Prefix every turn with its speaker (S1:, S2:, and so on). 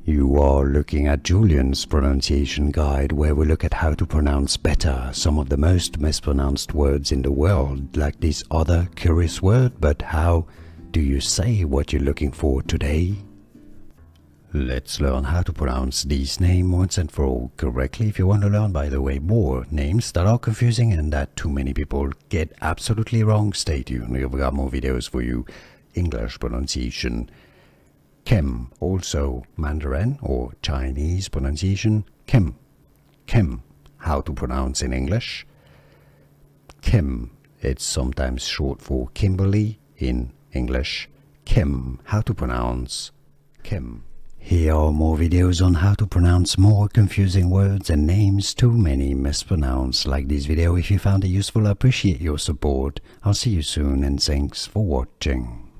S1: You are looking at Julian's pronunciation guide, where we look at how to pronounce better some of the most mispronounced words in the world, like this other curious word. But how do you say what you're looking for today? Let's learn how to pronounce these names once and for all correctly. If you want to learn, by the way, more names that are confusing and that too many people get absolutely wrong, stay tuned. We've got more videos for you. English pronunciation. Kem, also Mandarin or Chinese pronunciation. Kem. Kem, how to pronounce in English. Kim, it's sometimes short for Kimberly in English. Kim, how to pronounce Kim. Here are more videos on how to pronounce more confusing words and names too many mispronounced. Like this video if you found it useful. I appreciate your support. I'll see you soon and thanks for watching.